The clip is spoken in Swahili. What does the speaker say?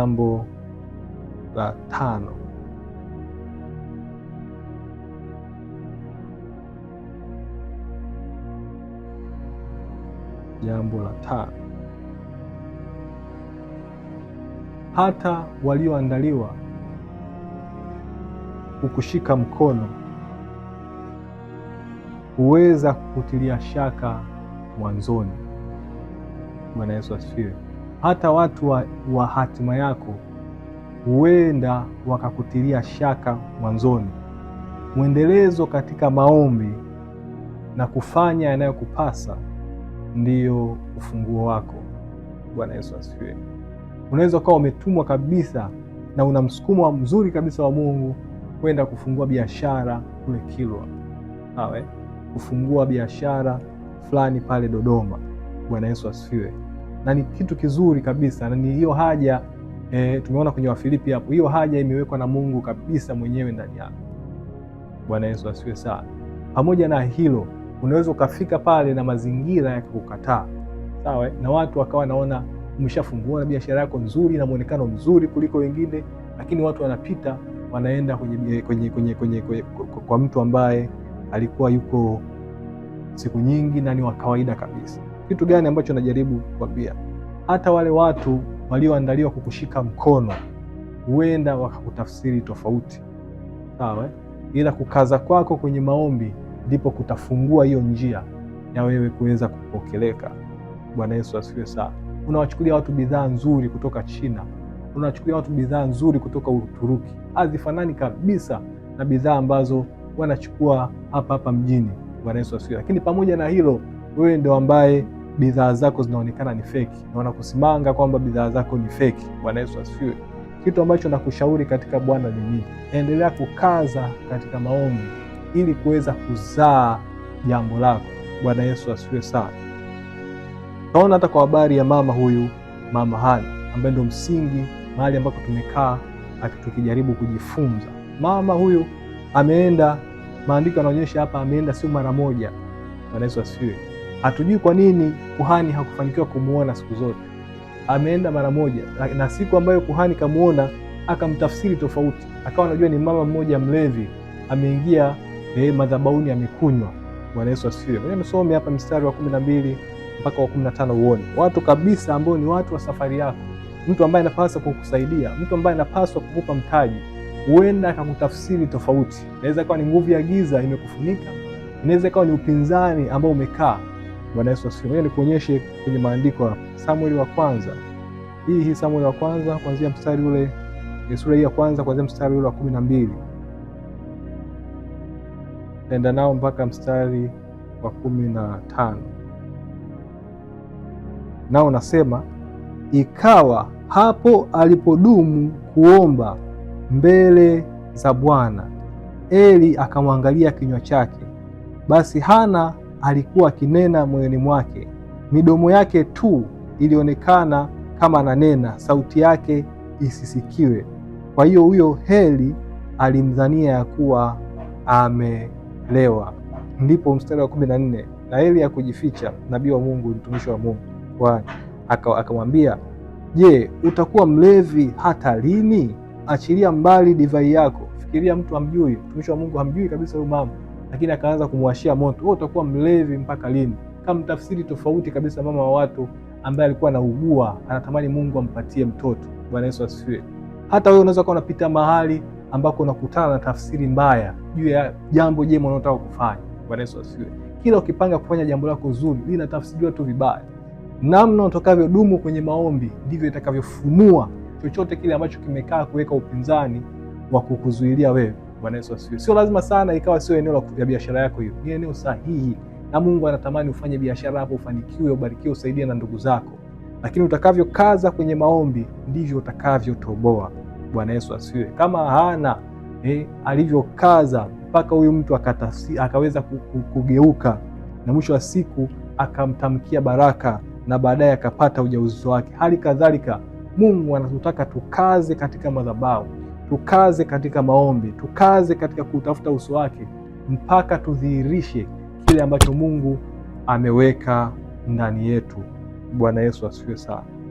jambo la 5. Jambo la 5, hata walioandaliwa kukushika mkono huweza kukutilia shaka mwanzoni. Bwana Yesu asifiwe. Hata watu wa hatima yako huenda wakakutilia shaka mwanzoni. Mwendelezo katika maombi na kufanya yanayokupasa ndiyo ufunguo wako. Bwana Yesu asifiwe. Unaweza ukawa umetumwa kabisa na una msukumo mzuri kabisa wa Mungu kwenda kufungua biashara kule Kilwa, sawa, kufungua biashara fulani pale Dodoma. Bwana Yesu asifiwe. Na ni kitu kizuri kabisa, na ni hiyo haja tumeona kwenye Wafilipi hapo, hiyo haja imewekwa na Mungu kabisa mwenyewe ndani yako. Bwana Yesu asifiwe sana. Pamoja na hilo, unaweza ukafika pale na mazingira ya kukataa, sawa, na watu wakawa naona umeshafungua na biashara yako nzuri na muonekano mzuri kuliko wengine, lakini watu wanapita wanaenda kwa mtu ambaye alikuwa yuko siku nyingi na ni wa kawaida kabisa. Kitu gani ambacho najaribu kukwambia? Hata wale watu walioandaliwa kukushika mkono huenda wakakutafsiri tofauti, sawa, ila kukaza kwako kwenye maombi ndipo kutafungua hiyo njia ya wewe kuweza kupokeleka. Bwana Yesu asifiwe sana. Unawachukulia watu bidhaa nzuri kutoka China, unawachukulia watu bidhaa nzuri kutoka Uturuki, hazifanani kabisa na bidhaa ambazo wanachukua hapa mjini. Bwana Yesu asifiwe. Lakini pamoja na hilo, wewe ndio ambaye bidhaa zako zinaonekana ni feki na wanakusimanga kwamba bidhaa zako ni feki. Bwana Yesu asifiwe. Kitu ambacho nakushauri katika Bwana ni nini? Endelea kukaza katika maombi ili kuweza kuzaa jambo lako. Bwana Yesu asifiwe sana. Naona hata kwa habari ya mama huyu, Mama Hana, ambaye ndio msingi mahali ambako tumekaa tukijaribu kujifunza. Mama huyu ameenda, maandiko yanaonyesha hapa, ameenda sio mara moja. Bwana Yesu asifiwe. Hatujui kwa nini kuhani hakufanikiwa kumuona siku zote. Ameenda mara moja, na siku ambayo kuhani kamuona akamtafsiri tofauti, akawa anajua ni mama mmoja mlevi ameingia madhabahuni amekunywa. Bwana Yesu asifiwe. Mimi nisome hapa mstari wa 12 mpaka wa 15 uone watu kabisa ambao ni watu wa safari yako, mtu ambaye anapaswa kukusaidia, mtu ambaye anapaswa kukupa mtaji, huenda akakutafsiri tofauti. Inaweza kuwa ni nguvu ya giza imekufunika, inaweza kuwa ni upinzani ambao umekaa. Bwana Yesu asifiwe. Nikuonyeshe kwenye maandiko hapa, Samueli wa kwanza. Hii Samueli wa kwanza kuanzia mstari ule, sura hii ya kwanza kuanzia mstari ule wa 12. Nenda nao mpaka mstari wa 15. Nao nasema, ikawa hapo alipodumu kuomba mbele za Bwana, Eli akamwangalia kinywa chake. Basi Hana alikuwa akinena moyoni mwake, midomo yake tu ilionekana kama ananena, sauti yake isisikiwe. Kwa hiyo huyo Eli alimdhania ya kuwa amelewa. Ndipo mstari wa 14, na Eli hakujificha, nabii wa Mungu, mtumishi wa Mungu Bwana akamwambia, je, utakuwa mlevi hata lini? Achilia mbali divai yako. Fikiria, mtu hamjui, mtumishi wa Mungu hamjui kabisa huyu mama, lakini akaanza kumwashia moto. Wewe utakuwa mlevi mpaka lini? Kama tafsiri tofauti kabisa, mama wa watu ambaye alikuwa anaugua, anatamani Mungu ampatie mtoto. Bwana Yesu asifiwe. Hata wewe unaweza kuwa unapita mahali ambako unakutana na tafsiri mbaya juu ya jambo jema unalotaka kufanya. Bwana Yesu asifiwe. Kila ukipanga kufanya jambo lako zuri, linatafsiriwa tu vibaya. Namna utakavyodumu kwenye maombi ndivyo itakavyofunua chochote kile ambacho kimekaa kuweka upinzani wa kukuzuilia wewe. Bwana Yesu asifiwe. Sio lazima sana ikawa sio eneo la biashara yako, hiyo ni eneo sahihi, na Mungu anatamani ufanye biashara hapo, ufanikiwe, ubarikiwe, usaidie na ndugu zako. Lakini utakavyokaza kwenye maombi ndivyo utakavyotoboa. Bwana Yesu asifiwe. Kama Hana alivyokaza mpaka huyu mtu akaweza kugeuka, na mwisho wa siku akamtamkia baraka, na baadaye akapata ujauzito wake. Hali kadhalika Mungu anatutaka tukaze katika madhabahu, tukaze katika maombi, tukaze katika kutafuta uso wake mpaka tudhihirishe kile ambacho Mungu ameweka ndani yetu. Bwana Yesu asifiwe sana.